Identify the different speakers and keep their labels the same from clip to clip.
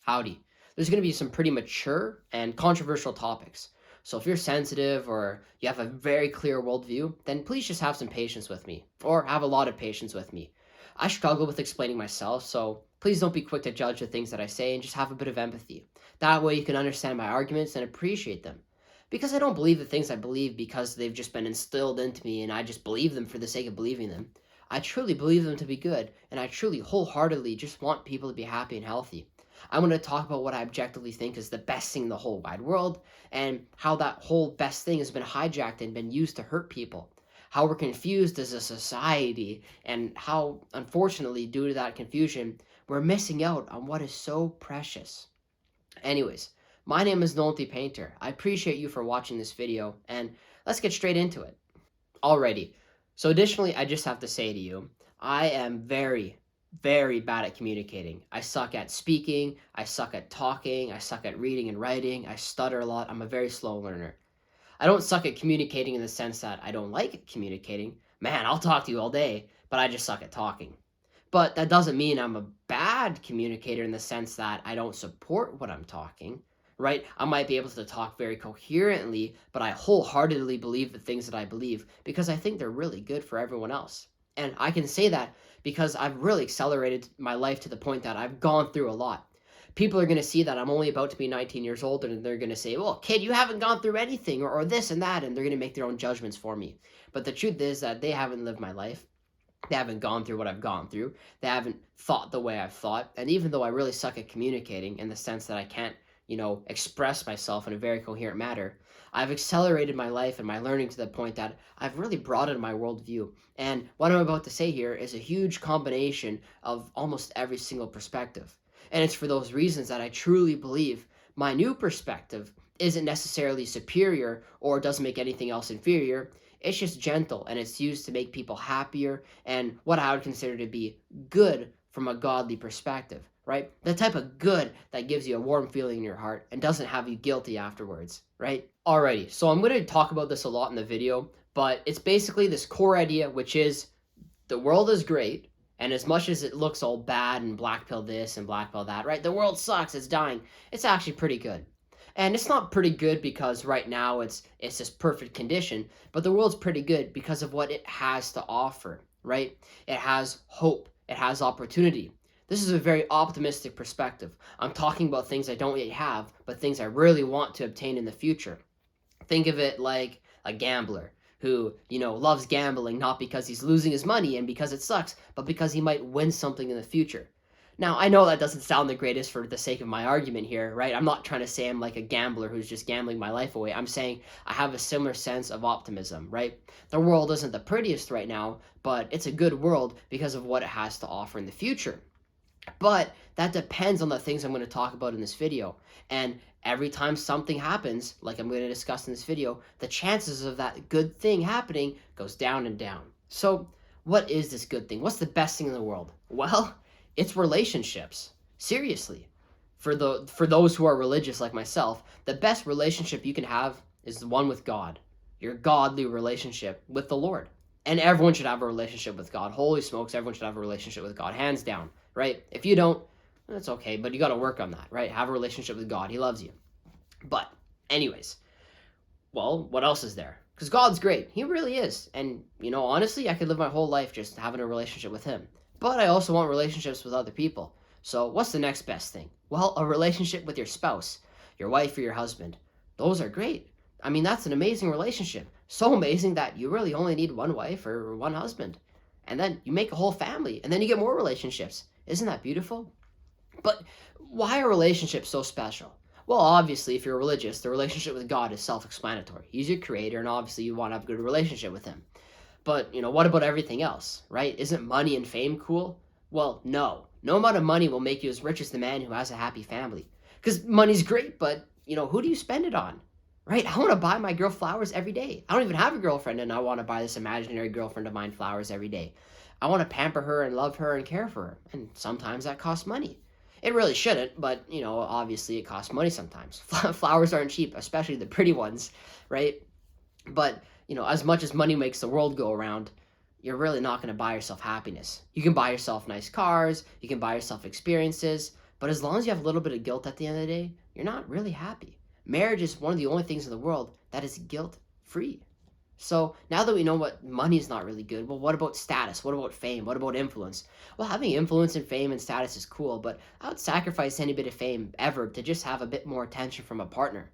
Speaker 1: Howdy. There's going to be some pretty mature and controversial topics. So if you're sensitive or you have a very clear worldview, then please just have some patience with me, or have a lot of patience with me. I struggle with explaining myself, so please don't be quick to judge the things that I say and just have a bit of empathy. That way you can understand my arguments and appreciate them. Because I don't believe the things I believe because they've just been instilled into me and I just believe them for the sake of believing them. I truly believe them to be good, and I truly wholeheartedly just want people to be happy and healthy. I'm going to talk about what I objectively think is the best thing in the whole wide world and how that whole best thing has been hijacked and been used to hurt people. How we're confused as a society and how, unfortunately, due to that confusion, we're missing out on what is so precious. Anyways, my name is Nolte Painter. I appreciate you for watching this video, and let's get straight into it. Alrighty. So additionally, I just have to say to you, I am very bad at communicating. I suck at speaking, I suck at talking, I suck at reading and writing, I stutter a lot, I'm a very slow learner. I don't suck at communicating in the sense that I don't like communicating. Man, I'll talk to you all day, but I just suck at talking. But that doesn't mean I'm a bad communicator in the sense that I don't support what I'm talking, right? I might be able to talk very coherently, but I wholeheartedly believe the things that I believe because I think they're really good for everyone else. And I can say that because I've really accelerated my life to the point that I've gone through a lot. People are going to see that I'm only about to be 19 years old, and they're going to say, well, kid, you haven't gone through anything, or this and that, and they're going to make their own judgments for me. But the truth is that they haven't lived my life. They haven't gone through what I've gone through. They haven't thought the way I've thought. And even though I really suck at communicating in the sense that I can't, express myself in a very coherent manner, I've accelerated my life and my learning to the point that I've really broadened my worldview. And what I'm about to say here is a huge combination of almost every single perspective. And it's for those reasons that I truly believe my new perspective isn't necessarily superior or doesn't make anything else inferior. It's just gentle, and it's used to make people happier and what I would consider to be good from a godly perspective, right? The type of good that gives you a warm feeling in your heart and doesn't have you guilty afterwards, right? Alrighty, so I'm going to talk about this a lot in the video, but it's basically this core idea, which is the world is great, and as much as it looks all bad and black pill this and black pill that, right? The world sucks, it's dying. It's actually pretty good. And it's not pretty good because right now it's this perfect condition, but the world's pretty good because of what it has to offer, right? It has hope, it has opportunity. This is a very optimistic perspective. I'm talking about things I don't yet have, but things I really want to obtain in the future. Think of it like a gambler who, loves gambling not because he's losing his money and because it sucks, but because he might win something in the future. Now, I know that doesn't sound the greatest for the sake of my argument here, right? I'm not trying to say I'm like a gambler who's just gambling my life away. I'm saying I have a similar sense of optimism, right? The world isn't the prettiest right now, but it's a good world because of what it has to offer in the future. But that depends on the things I'm going to talk about in this video. And every time something happens, like I'm going to discuss in this video, the chances of that good thing happening goes down and down. So what is this good thing? What's the best thing in the world? Well, it's relationships. Seriously. For those who are religious like myself, the best relationship you can have is the one with God. Your godly relationship with the Lord. And everyone should have a relationship with God. Holy smokes, everyone should have a relationship with God, hands down, right? If you don't, that's okay, but you got to work on that, right? Have a relationship with God. He loves you. But anyways, well, what else is there? Because God's great. He really is. And, honestly, I could live my whole life just having a relationship with him. But I also want relationships with other people. So what's the next best thing? Well, a relationship with your spouse, your wife or your husband. Those are great. I mean, that's an amazing relationship. So amazing that you really only need one wife or one husband. And then you make a whole family, and then you get more relationships. Isn't that beautiful? But why are relationships so special? Well, obviously, if you're religious, the relationship with God is self-explanatory. He's your creator, and obviously you want to have a good relationship with him. But, what about everything else, right? Isn't money and fame cool? Well, no. No amount of money will make you as rich as the man who has a happy family. Because money's great, but, who do you spend it on? Right? I want to buy my girl flowers every day. I don't even have a girlfriend, and I want to buy this imaginary girlfriend of mine flowers every day. I want to pamper her and love her and care for her. And sometimes that costs money. It really shouldn't, but, obviously it costs money sometimes. Flowers aren't cheap, especially the pretty ones, right? But, as much as money makes the world go around, you're really not going to buy yourself happiness. You can buy yourself nice cars, you can buy yourself experiences, But as long as you have a little bit of guilt at the end of the day, you're not really happy. Marriage is one of the only things in the world that is guilt free. So now that we know what money is not really good, well, what about status? What about fame? What about influence? Well, having influence and fame and status is cool, but I would sacrifice any bit of fame ever to just have a bit more attention from a partner.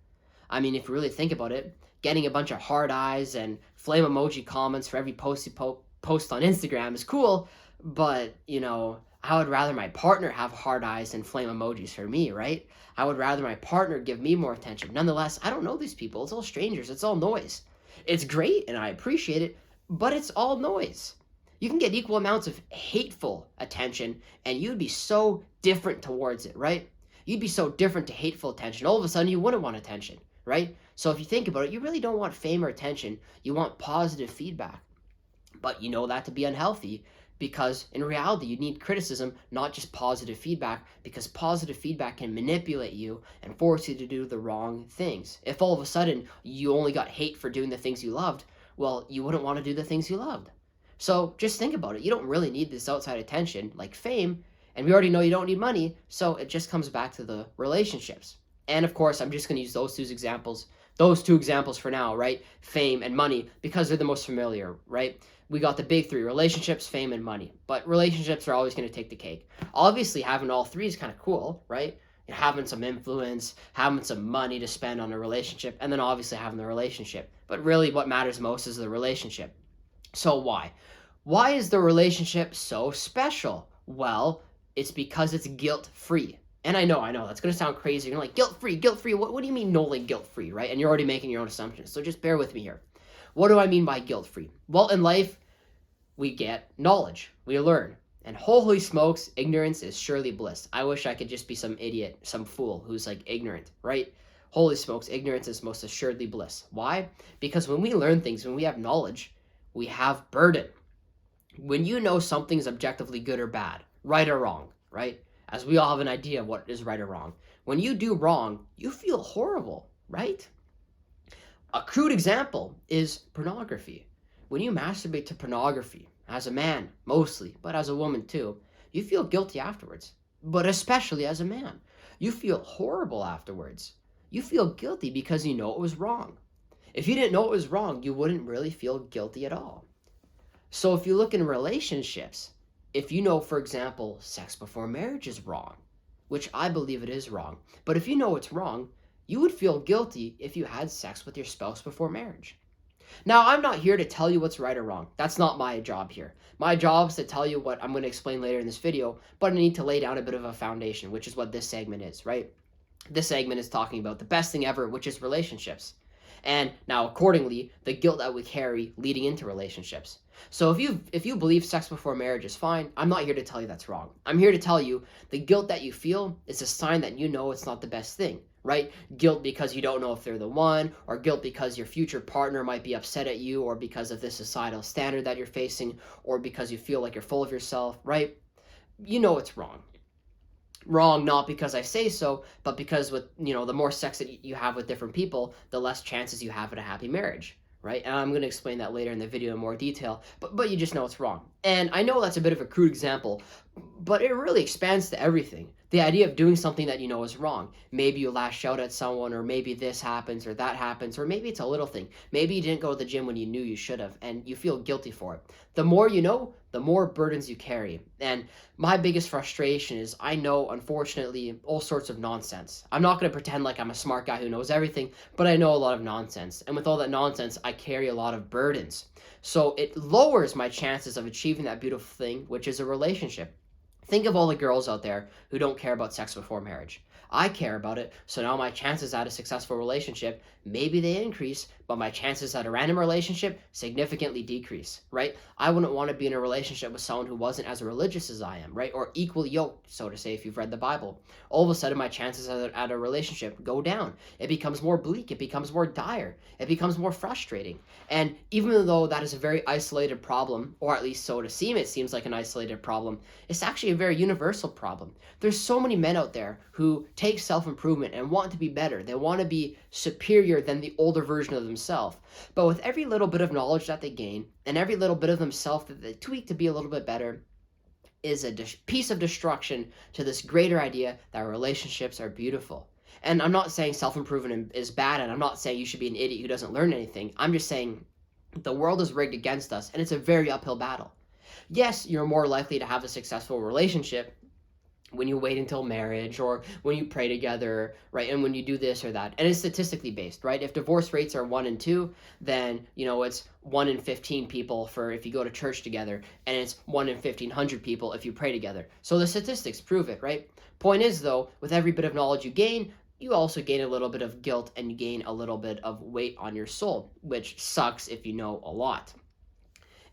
Speaker 1: I mean, if you really think about it, getting a bunch of hard eyes and flame emoji comments for every post you post on Instagram is cool, but, I would rather my partner have hard eyes and flame emojis for me, right? I would rather my partner give me more attention. Nonetheless, I don't know these people. It's all strangers. It's all noise. It's great and I appreciate it, but it's all noise. You can get equal amounts of hateful attention and you'd be so different towards it, right? You'd be so different to hateful attention. All of a sudden, you wouldn't want attention, right? So if you think about it, you really don't want fame or attention. You want positive feedback. But you know that to be unhealthy because in reality, you need criticism, not just positive feedback, because positive feedback can manipulate you and force you to do the wrong things. If all of a sudden you only got hate for doing the things you loved, well, you wouldn't want to do the things you loved. So just think about it. You don't really need this outside attention like fame, and we already know you don't need money, so it just comes back to the relationships. And of course, I'm just going to use those two examples for now, right? Fame and money, because they're the most familiar, right? We got the big three: relationships, fame, and money. But relationships are always going to take the cake. Obviously, having all three is kind of cool, right? Having some influence, having some money to spend on a relationship, and then obviously having the relationship. But really, what matters most is the relationship. So why? Why is the relationship so special? Well, it's because it's guilt-free. And I know, that's going to sound crazy. You're like, guilt-free, guilt-free. What do you mean, no, like guilt-free, right? And you're already making your own assumptions. So just bear with me here. What do I mean by guilt-free? Well, in life, we get knowledge. We learn. And holy smokes, ignorance is surely bliss. I wish I could just be some idiot, some fool who's like ignorant, right? Holy smokes, ignorance is most assuredly bliss. Why? Because when we learn things, when we have knowledge, we have burden. When you know something's objectively good or bad, right or wrong, right? As we all have an idea of what is right or wrong. When you do wrong, you feel horrible, right? A crude example is pornography. When you masturbate to pornography, as a man mostly, but as a woman too, you feel guilty afterwards. But especially as a man, you feel horrible afterwards. You feel guilty because you know it was wrong. If you didn't know it was wrong, you wouldn't really feel guilty at all. So if you look in relationships, if you know, for example, sex before marriage is wrong, which I believe it is wrong, but if you know it's wrong, you would feel guilty if you had sex with your spouse before marriage. Now, I'm not here to tell you what's right or wrong. That's not my job here. My job is to tell you what I'm going to explain later in this video, but I need to lay down a bit of a foundation, which is what this segment is, right? This segment is talking about the best thing ever, which is relationships. And now, accordingly, the guilt that we carry leading into relationships. So if you believe sex before marriage is fine, I'm not here to tell you that's wrong. I'm here to tell you the guilt that you feel is a sign that you know it's not the best thing, right? Guilt because you don't know if they're the one, or guilt because your future partner might be upset at you, or because of this societal standard that you're facing, or because you feel like you're full of yourself, right? You know it's wrong. Wrong not because I say so, but because with the more sex that you have with different people, the less chances you have at a happy marriage, right? And I'm going to explain that later in the video in more detail, but you just know it's wrong. And I know that's a bit of a crude example, but it really expands to everything. The idea of doing something that you know is wrong. Maybe you lash out at someone, or maybe this happens or that happens, or maybe it's a little thing. Maybe you didn't go to the gym when you knew you should have, and you feel guilty for it. The more you know, the more burdens you carry. And my biggest frustration is I know, unfortunately, all sorts of nonsense. I'm not going to pretend like I'm a smart guy who knows everything, but I know a lot of nonsense. And with all that nonsense, I carry a lot of burdens. So it lowers my chances of achieving that beautiful thing, which is a relationship. Think of all the girls out there who don't care about sex before marriage. I care about it, so now my chances at a successful relationship, maybe they increase, but my chances at a random relationship significantly decrease, right? I wouldn't want to be in a relationship with someone who wasn't as religious as I am, right? Or equally yoked, so to say, if you've read the Bible. All of a sudden, my chances at a relationship go down. It becomes more bleak. It becomes more dire. It becomes more frustrating. And even though that is a very isolated problem, or at least so to seem, it seems like an isolated problem, it's actually a very universal problem. There's so many men out there who take self-improvement and want to be better. They want to be superior than the older version of themselves. But with every little bit of knowledge that they gain, and every little bit of themselves that they tweak to be a little bit better, is a piece of destruction to this greater idea that relationships are beautiful. And I'm not saying self-improvement is bad, and I'm not saying you should be an idiot who doesn't learn anything. I'm just saying the world is rigged against us, and it's a very uphill battle. Yes, you're more likely to have a successful relationship when you wait until marriage or when you pray together, right? And when you do this or that. And it's statistically based, right? If divorce rates are 1 and 2, then, it's 1 in 15 people for if you go to church together, and it's 1 in 1,500 people if you pray together. So the statistics prove it, right? Point is, though, with every bit of knowledge you gain, you also gain a little bit of guilt and you gain a little bit of weight on your soul, which sucks if you know a lot.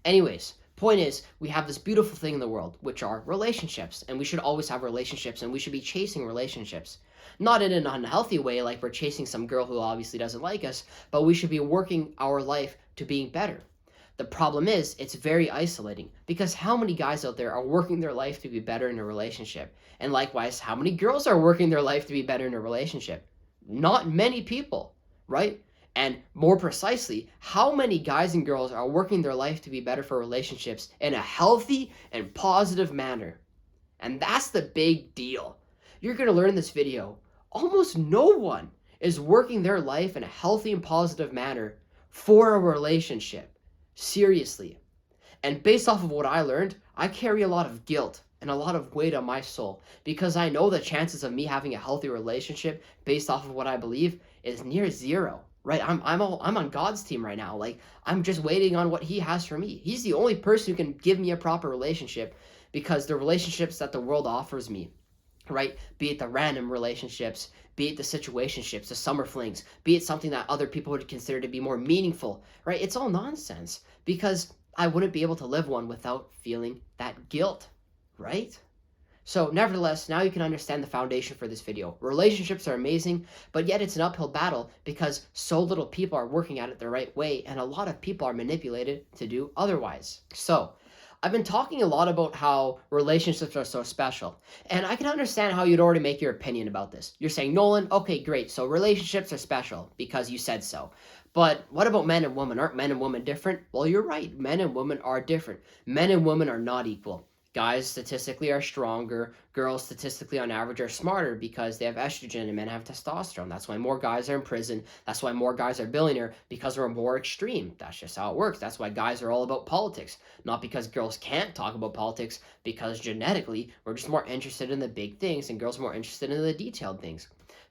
Speaker 1: Anyways, point is, we have this beautiful thing in the world, which are relationships, and we should always have relationships, and we should be chasing relationships. Not in an unhealthy way, like we're chasing some girl who obviously doesn't like us, but we should be working our life to being better. The problem is, it's very isolating, because how many guys out there are working their life to be better in a relationship? And likewise, how many girls are working their life to be better in a relationship? Not many people, right? And more precisely, how many guys and girls are working their life to be better for relationships in a healthy and positive manner? And that's the big deal. You're going to learn in this video, almost no one is working their life in a healthy and positive manner for a relationship. Seriously. And based off of what I learned, I carry a lot of guilt and a lot of weight on my soul because I know the chances of me having a healthy relationship based off of what I believe is near zero. Right, I'm on God's team right now. Like, I'm just waiting on what He has for me. He's the only person who can give me a proper relationship, because the relationships that the world offers me, right, be it the random relationships, be it the situationships, the summer flings, be it something that other people would consider to be more meaningful, right? It's all nonsense, because I wouldn't be able to live one without feeling that guilt, right? So nevertheless, now you can understand the foundation for this video. Relationships are amazing, but yet it's an uphill battle because so little people are working at it the right way, and a lot of people are manipulated to do otherwise. So I've been talking a lot about how relationships are so special, and I can understand how you'd already make your opinion about this. You're saying, Nolan, okay, great, so relationships are special because you said so. But what about men and women? Aren't men and women different? Well, you're right. Men and women are different. Men and women are not equal. Guys statistically are stronger. Girls statistically on average are smarter because they have estrogen and men have testosterone. That's why more guys are in prison. That's why more guys are billionaire, because we're more extreme. That's just how it works. That's why guys are all about politics. Not because girls can't talk about politics, because genetically we're just more interested in the big things and girls are more interested in the detailed things.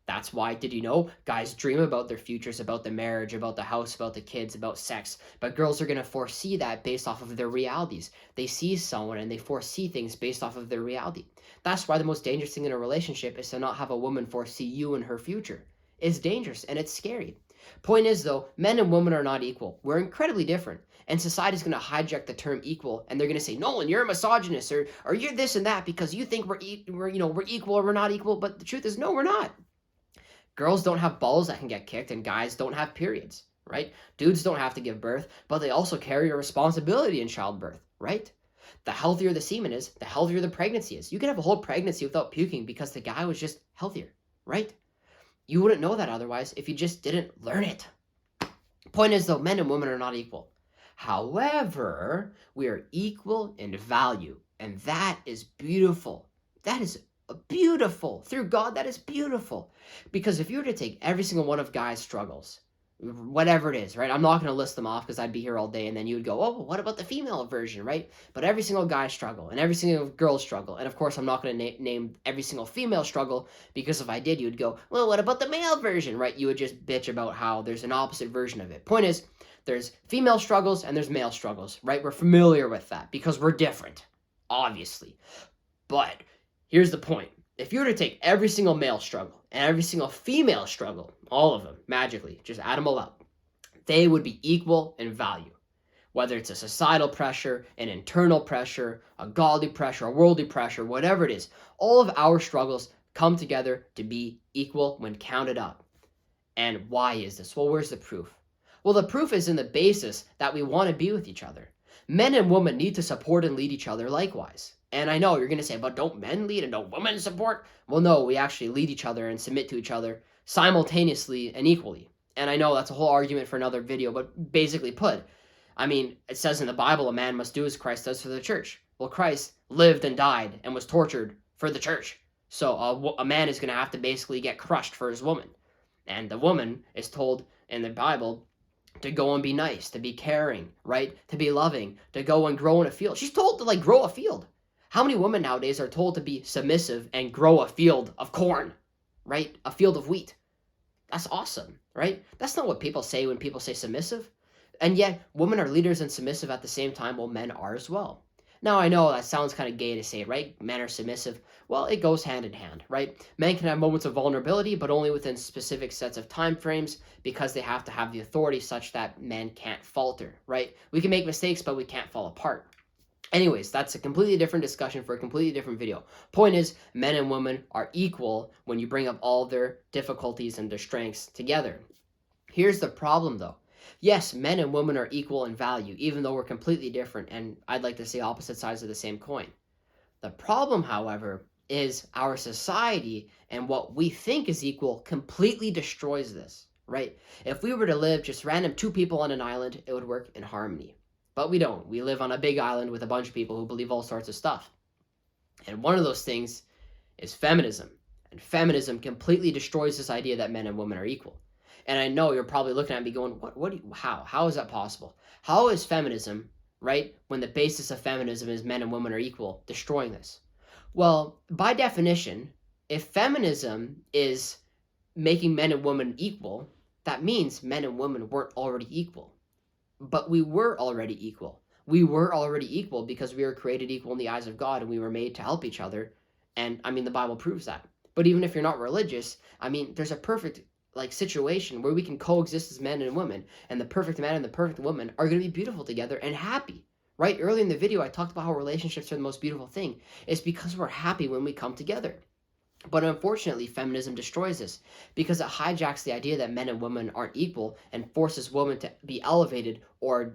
Speaker 1: That's why, did you know, guys dream about their futures, about the marriage, about the house, about the kids, about sex. But girls are going to foresee that based off of their realities. They see someone and they foresee things based off of their reality. That's why the most dangerous thing in a relationship is to not have a woman foresee you and her future. It's dangerous and it's scary. Point is, though, men and women are not equal. We're incredibly different. And society's going to hijack the term equal, and they're going to say, Nolan, you're a misogynist, or you're this and that because you think we're equal or we're not equal. But the truth is, no, we're not. Girls don't have balls that can get kicked, and guys don't have periods, right? Dudes don't have to give birth, but they also carry a responsibility in childbirth, right? The healthier the semen is, the healthier the pregnancy is. You can have a whole pregnancy without puking because the guy was just healthier, right? You wouldn't know that otherwise if you just didn't learn it. Point is, though, men and women are not equal. However, we are equal in value, and that is beautiful. That is beautiful. Through God, that is beautiful. Because if you were to take every single one of guys' struggles, whatever it is, right? I'm not going to list them off because I'd be here all day, and then you would go, oh, what about the female version, right? But every single guy struggle and every single girl struggle. And of course, I'm not going to name every single female struggle, because if I did, you would go, well, what about the male version, right? You would just bitch about how there's an opposite version of it. Point is, there's female struggles and there's male struggles, right? We're familiar with that because we're different, obviously. But here's the point. If you were to take every single male struggle and every single female struggle, all of them, magically, just add them all up, they would be equal in value. Whether it's a societal pressure, an internal pressure, a godly pressure, a worldly pressure, whatever it is, all of our struggles come together to be equal when counted up. And why is this? Well, where's the proof? Well, the proof is in the basis that we want to be with each other. Men and women need to support and lead each other likewise. And I know you're going to say, but don't men lead and don't women support? Well, no, we actually lead each other and submit to each other simultaneously and equally. And I know that's a whole argument for another video, but basically put, I mean, it says in the Bible, a man must do as Christ does for the church. Well, Christ lived and died and was tortured for the church. So a man is going to have to basically get crushed for his woman. And the woman is told in the Bible to go and be nice, to be caring, right? To be loving, to go and grow in a field. She's told to like grow a field. How many women nowadays are told to be submissive and grow a field of corn, right? A field of wheat. That's awesome, right? That's not what people say when people say submissive. And yet, women are leaders and submissive at the same time, while men are as well. Now, I know that sounds kind of gay to say, right? Men are submissive. Well, it goes hand in hand, right? Men can have moments of vulnerability, but only within specific sets of time frames because they have to have the authority such that men can't falter, right? We can make mistakes, but we can't fall apart. Anyways, that's a completely different discussion for a completely different video. Point is, men and women are equal when you bring up all their difficulties and their strengths together. Here's the problem though. Yes, men and women are equal in value, even though we're completely different, and I'd like to say opposite sides of the same coin. The problem, however, is our society and what we think is equal completely destroys this, right? If we were to live just random two people on an island, it would work in harmony. But we don't. We live on a big island with a bunch of people who believe all sorts of stuff. And one of those things is feminism. And feminism completely destroys this idea that men and women are equal. And I know you're probably looking at me going, how is that possible? How is feminism, right, when the basis of feminism is men and women are equal, destroying this? Well, by definition, if feminism is making men and women equal, that means men and women weren't already equal. But we were already equal. We were already equal because we were created equal in the eyes of God and we were made to help each other. And I mean, the Bible proves that. But even if you're not religious, I mean, there's a perfect like situation where we can coexist as men and women, and the perfect man and the perfect woman are going to be beautiful together and happy. Right? Early in the video, I talked about how relationships are the most beautiful thing. It's because we're happy when we come together. But unfortunately, feminism destroys this because it hijacks the idea that men and women aren't equal and forces women to be elevated or,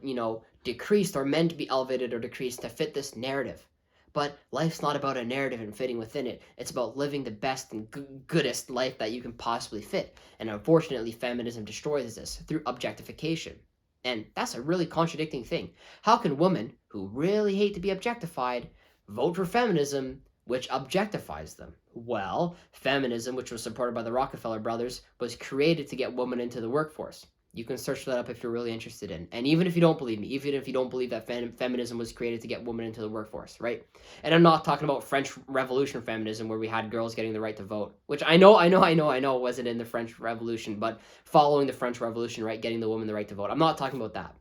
Speaker 1: decreased, or men to be elevated or decreased to fit this narrative. But life's not about a narrative and fitting within it. It's about living the best and goodest life that you can possibly fit. And unfortunately, feminism destroys this through objectification. And that's a really contradicting thing. How can women who really hate to be objectified vote for feminism, which objectifies them? Well, feminism, which was supported by the Rockefeller brothers, was created to get women into the workforce. You can search that up if you're really interested in. And even if you don't believe me, even if you don't believe that feminism was created to get women into the workforce, right? And I'm not talking about French Revolution feminism where we had girls getting the right to vote, which I know wasn't in the French Revolution, but following the French Revolution, right, getting the women the right to vote. I'm not talking about that.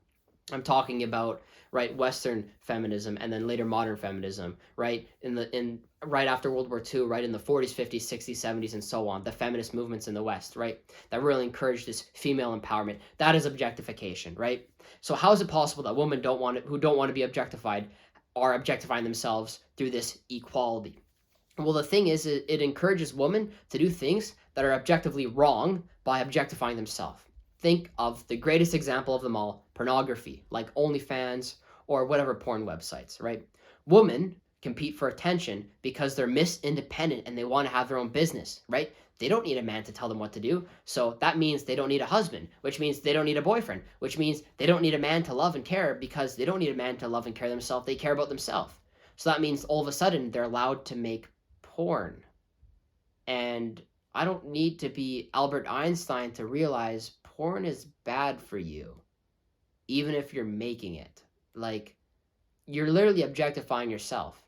Speaker 1: I'm talking about, right, Western feminism and then later modern feminism, right, in right after World War II, right, in the 40s, 50s, 60s, 70s, and so on, the feminist movements in the West, right, that really encouraged this female empowerment. That is objectification, right? So how is it possible that women who don't want to be objectified are objectifying themselves through this equality? Well, the thing is, it encourages women to do things that are objectively wrong by objectifying themselves. Think of the greatest example of them all, pornography, like OnlyFans or whatever porn websites, right? Women compete for attention because they're Miss Independent and they want to have their own business, right? They don't need a man to tell them what to do. So that means they don't need a husband, which means they don't need a boyfriend, which means they don't need a man to love and care because they don't need a man to love and care themselves. They care about themselves. So that means all of a sudden they're allowed to make porn. And I don't need to be Albert Einstein to realize porn is bad for you, even if you're making it. Like, you're literally objectifying yourself.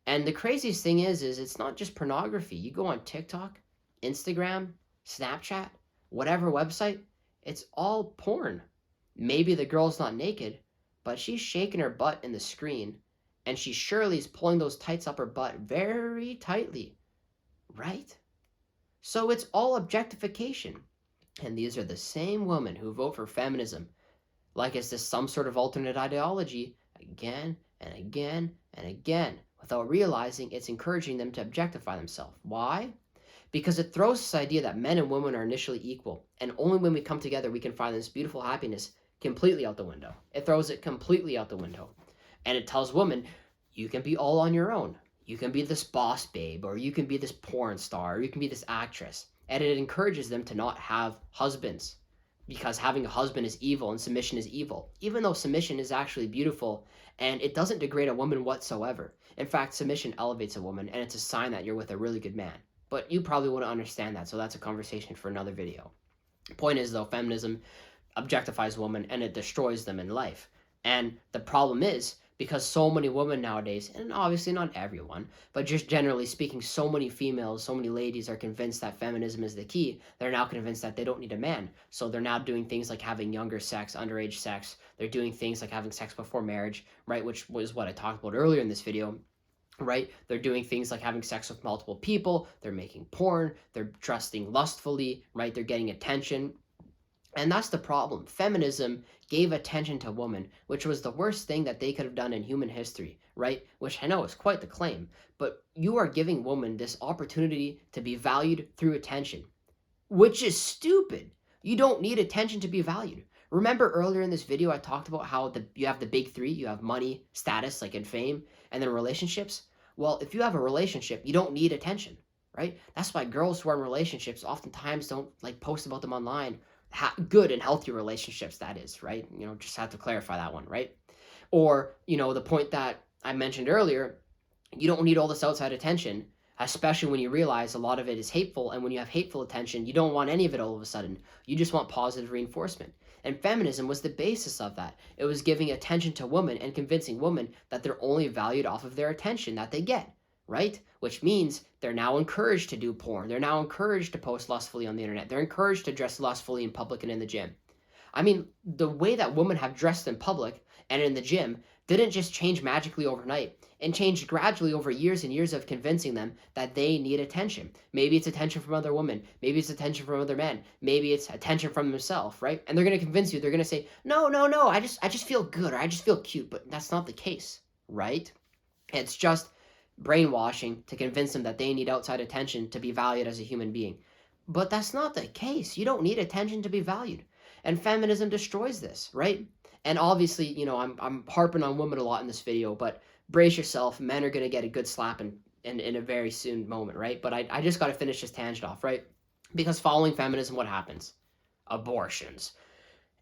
Speaker 1: And the craziest thing is it's not just pornography. You go on TikTok, Instagram, Snapchat, whatever website, it's all porn. Maybe the girl's not naked, but she's shaking her butt in the screen, and she surely is pulling those tights up her butt very tightly, right? So it's all objectification. And these are the same women who vote for feminism like it's just some sort of alternate ideology again and again and again without realizing it's encouraging them to objectify themselves. Why? Because it throws this idea that men and women are initially equal, and only when we come together we can find this beautiful happiness completely out the window. It throws it completely out the window. And it tells women, you can be all on your own. You can be this boss babe, or you can be this porn star, or you can be this actress. And it encourages them to not have husbands. because having a husband is evil and submission is evil, even though submission is actually beautiful and it doesn't degrade a woman whatsoever. In fact, submission elevates a woman and it's a sign that you're with a really good man. But you probably wouldn't understand that, so that's a conversation for another video. Point is, though, feminism objectifies women and it destroys them in life. And the problem is, because so many women nowadays, and obviously not everyone, but just generally speaking, so many females, so many ladies are convinced that feminism is the key. They're now convinced that they don't need a man. So they're now doing things like having younger sex, underage sex. They're doing things like having sex before marriage, right? Which was what I talked about earlier in this video. Right? They're doing things like having sex with multiple people. They're making porn. They're dressing lustfully, right? They're getting attention. And that's the problem. Feminism gave attention to women, which was the worst thing that they could have done in human history, right? Which I know is quite the claim, but you are giving women this opportunity to be valued through attention, which is stupid. You don't need attention to be valued. Remember earlier in this video, I talked about how you have the big three. You have money, status, like in fame, and then relationships. Well, if you have a relationship, you don't need attention, right? That's why girls who are in relationships oftentimes don't like post about them online. Good and healthy relationships, that is, right? Just have to clarify that one, right? Or, the point that I mentioned earlier, you don't need all this outside attention, especially when you realize a lot of it is hateful. And when you have hateful attention, you don't want any of it all of a sudden. You just want positive reinforcement. And feminism was the basis of that. It was giving attention to women and convincing women that they're only valued off of their attention that they get, right? Which means they're now encouraged to do porn. They're now encouraged to post lustfully on the internet. They're encouraged to dress lustfully in public and in the gym. I mean, the way that women have dressed in public and in the gym didn't just change magically overnight. It changed gradually over years and years of convincing them that they need attention. Maybe it's attention from other women. Maybe it's attention from other men. Maybe it's attention from themselves, right? And they're going to convince you. They're going to say, no, I just feel good, or I just feel cute. But that's not the case, right? It's just brainwashing to convince them that they need outside attention to be valued as a human being. But that's not the case. You don't need attention to be valued. And feminism destroys this, right? And obviously, I'm harping on women a lot in this video, but brace yourself. Men are going to get a good slap in a very soon moment, right? But I just got to finish this tangent off, right? Because following feminism, what happens? Abortions.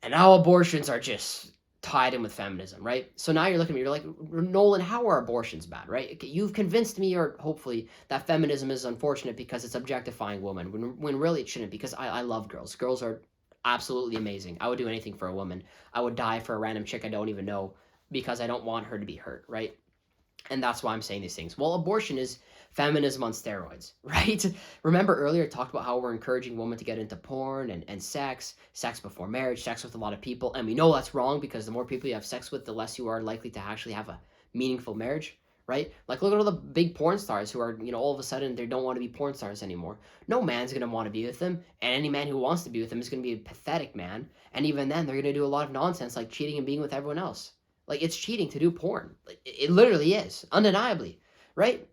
Speaker 1: And now abortions are just tied in with feminism, right? So now you're looking at me, you're like, Nolan, how are abortions bad, right? You've convinced me, or hopefully, that feminism is unfortunate because it's objectifying women, when really it shouldn't, because I love girls. Girls are absolutely amazing. I would do anything for a woman. I would die for a random chick I don't even know because I don't want her to be hurt, right? And that's why I'm saying these things. Well, abortion is feminism on steroids, right? Remember earlier I talked about how we're encouraging women to get into porn and sex before marriage, sex with a lot of people. And we know that's wrong because the more people you have sex with, the less you are likely to actually have a meaningful marriage, right? Like, look at all the big porn stars who are, all of a sudden they don't want to be porn stars anymore. No man's going to want to be with them. And any man who wants to be with them is going to be a pathetic man. And even then, they're going to do a lot of nonsense like cheating and being with everyone else. Like, it's cheating to do porn. Like, it literally is, undeniably, right?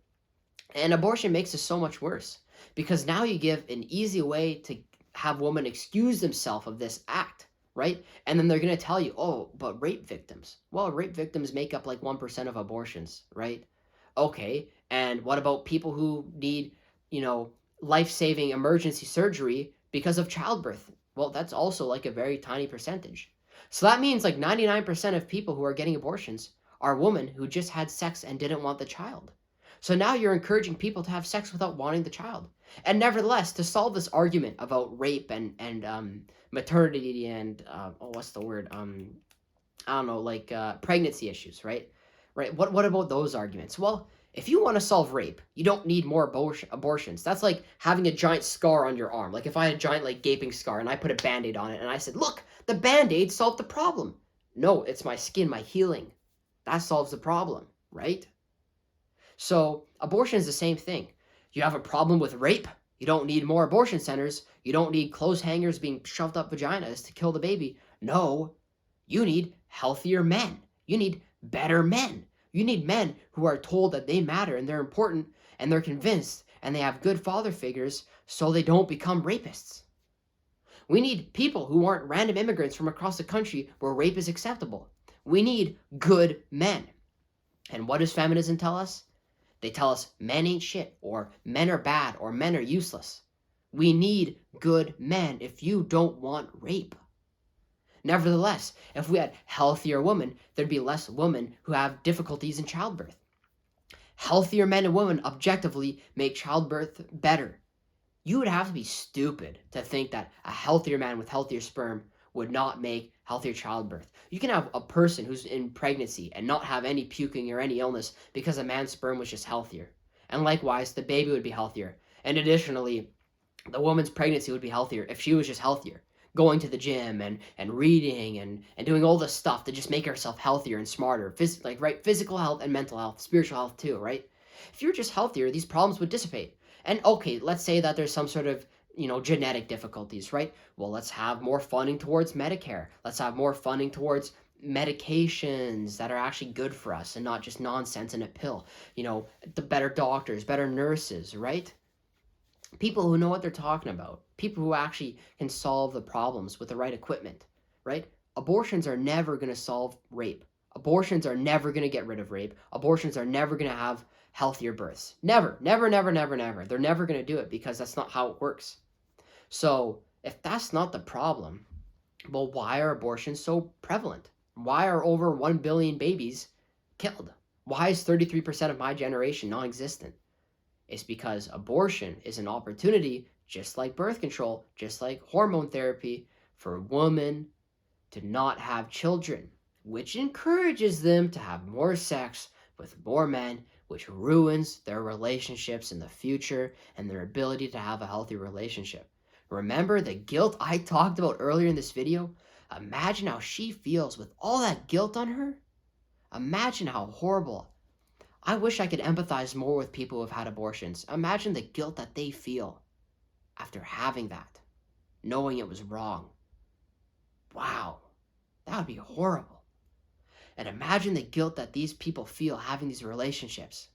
Speaker 1: And abortion makes it so much worse because now you give an easy way to have women excuse themselves of this act, right? And then they're going to tell you, oh, but rape victims. Well, rape victims make up like 1% of abortions, right? Okay, and what about people who need, life-saving emergency surgery because of childbirth? Well, that's also like a very tiny percentage. So that means like 99% of people who are getting abortions are women who just had sex and didn't want the child. So now you're encouraging people to have sex without wanting the child. And nevertheless, to solve this argument about rape and maternity and, what's the word? I don't know, like pregnancy issues, right? Right. What about those arguments? Well, if you want to solve rape, you don't need more abortions. That's like having a giant scar on your arm. Like if I had a giant like gaping scar and I put a Band-Aid on it and I said, look, the Band-Aid solved the problem. No, it's my skin, my healing. That solves the problem, right? So abortion is the same thing. You have a problem with rape. You don't need more abortion centers. You don't need clothes hangers being shoved up vaginas to kill the baby. No, you need healthier men. You need better men. You need men who are told that they matter and they're important and they're convinced and they have good father figures so they don't become rapists. We need people who aren't random immigrants from across the country where rape is acceptable. We need good men. And what does feminism tell us? They tell us men ain't shit, or men are bad, or men are useless. We need good men if you don't want rape. Nevertheless, if we had healthier women, there'd be less women who have difficulties in childbirth. Healthier men and women objectively make childbirth better. You would have to be stupid to think that a healthier man with healthier sperm would not make healthier childbirth. You can have a person who's in pregnancy and not have any puking or any illness because a man's sperm was just healthier. And likewise, the baby would be healthier. And additionally, the woman's pregnancy would be healthier if she was just healthier. Going to the gym and reading and doing all this stuff to just make herself healthier and smarter. Right? Physical health and mental health, spiritual health too, right? If you're just healthier, these problems would dissipate. And okay, let's say that there's some sort of, genetic difficulties, right? Well, let's have more funding towards Medicare. Let's have more funding towards medications that are actually good for us and not just nonsense in a pill. The better doctors, better nurses, right? People who know what they're talking about. People who actually can solve the problems with the right equipment, right? Abortions are never going to solve rape. Abortions are never going to get rid of rape. Abortions are never going to have healthier births. Never, never, never, never, never. They're never going to do it because that's not how it works. So if that's not the problem, well, why are abortions so prevalent? Why are over 1 billion babies killed? Why is 33% of my generation non-existent? It's because abortion is an opportunity, just like birth control, just like hormone therapy, for women to not have children, which encourages them to have more sex with more men, which ruins their relationships in the future and their ability to have a healthy relationship. Remember the guilt I talked about earlier in this video? Imagine how she feels with all that guilt on her. Imagine how horrible. I wish I could empathize more with people who have had abortions. Imagine the guilt that they feel after having that, knowing it was wrong. Wow, that would be horrible. And imagine the guilt that these people feel having these relationships.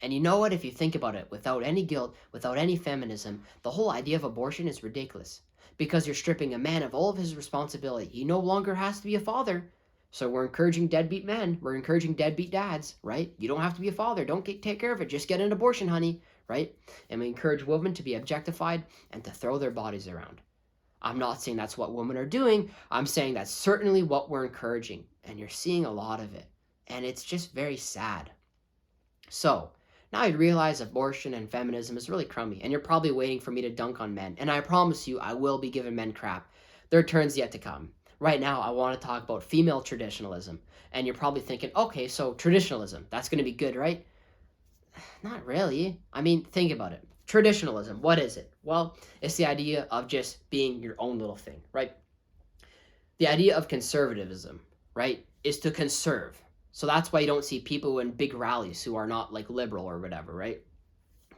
Speaker 1: And you know what? If you think about it, without any guilt, without any feminism, the whole idea of abortion is ridiculous. Because you're stripping a man of all of his responsibility. He no longer has to be a father. So we're encouraging deadbeat men. We're encouraging deadbeat dads, right? You don't have to be a father. Don't take care of it. Just get an abortion, honey, right? And we encourage women to be objectified and to throw their bodies around. I'm not saying that's what women are doing. I'm saying that's certainly what we're encouraging. And you're seeing a lot of it. And it's just very sad. So now you realize abortion and feminism is really crummy. And you're probably waiting for me to dunk on men. And I promise you, I will be giving men crap. Their turn's yet to come. Right now, I want to talk about female traditionalism. And you're probably thinking, okay, so traditionalism, that's going to be good, right? Not really. I mean, think about it. Traditionalism, what is it? Well, it's the idea of just being your own little thing, right? The idea of conservatism, right, is to conserve. So that's why you don't see people in big rallies who are not like liberal or whatever, right?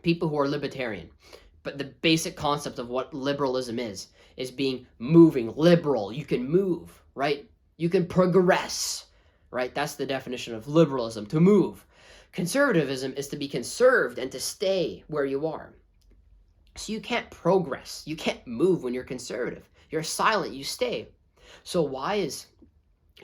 Speaker 1: People who are libertarian. But the basic concept of what liberalism is being moving, liberal. You can move, right? You can progress, right? That's the definition of liberalism, to move. Conservatism is to be conserved and to stay where you are. So you can't progress. You can't move when you're conservative. You're silent, you stay. So why is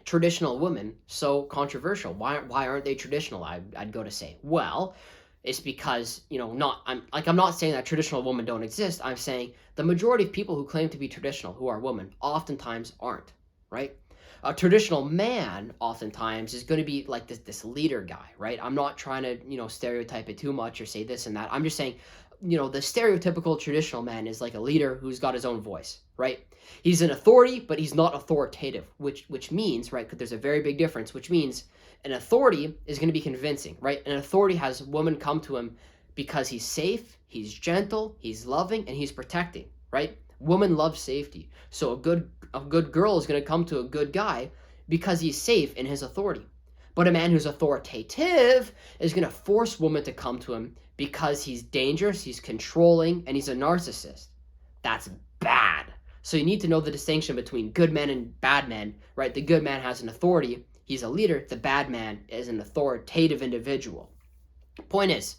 Speaker 1: traditional women so controversial? Why aren't they traditional? I'd go to say, well, it's because, I'm not saying that traditional women don't exist. I'm saying the majority of people who claim to be traditional, who are women, oftentimes aren't, right? A traditional man oftentimes is going to be like this leader guy, right? I'm not trying to, stereotype it too much or say this and that. I'm just saying, the stereotypical traditional man is like a leader who's got his own voice, right? He's an authority, but he's not authoritative, which means, right, because there's a very big difference, which means an authority is going to be convincing, right? An authority has women come to him because he's safe, he's gentle, he's loving, and he's protecting, right? Women love safety. So a good girl is going to come to a good guy because he's safe in his authority. But a man who's authoritative is going to force women to come to him because he's dangerous, he's controlling, and he's a narcissist. That's bad. So you need to know the distinction between good men and bad men, right? The good man has an authority. He's a leader. The bad man is an authoritative individual. Point is,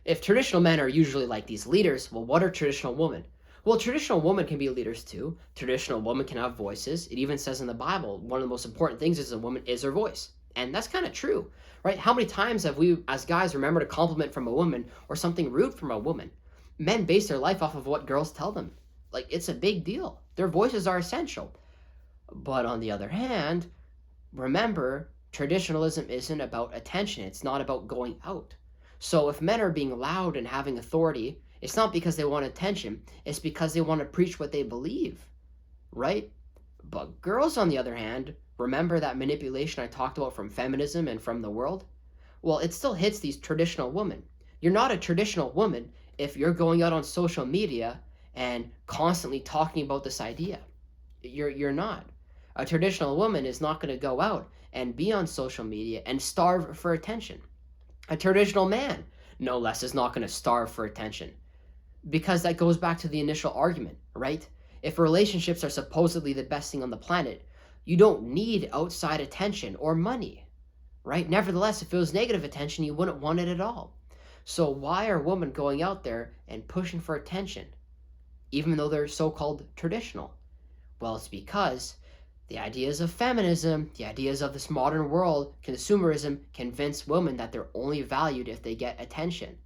Speaker 1: if traditional men are usually like these leaders, well, what are traditional women? Well, traditional women can be leaders too. Traditional women can have voices. It even says in the Bible, one of the most important things is a woman is her voice. And that's kind of true, right? How many times have we, as guys, remembered a compliment from a woman or something rude from a woman? Men base their life off of what girls tell them. Like, it's a big deal. Their voices are essential. But on the other hand, remember, traditionalism isn't about attention. It's not about going out. So if men are being loud and having authority, it's not because they want attention. It's because they want to preach what they believe, right? But girls, on the other hand, remember that manipulation I talked about from feminism and from the world? Well, it still hits these traditional women. You're not a traditional woman if you're going out on social media and constantly talking about this idea. You're not. A traditional woman is not going to go out and be on social media and starve for attention. A traditional man, no less, is not going to starve for attention, because that goes back to the initial argument, right? If relationships are supposedly the best thing on the planet, you don't need outside attention or money, right? Nevertheless, if it was negative attention, you wouldn't want it at all. So why are women going out there and pushing for attention, even though they're so-called traditional? Well, it's because the ideas of feminism, the ideas of this modern world, consumerism, convince women that they're only valued if they get attention.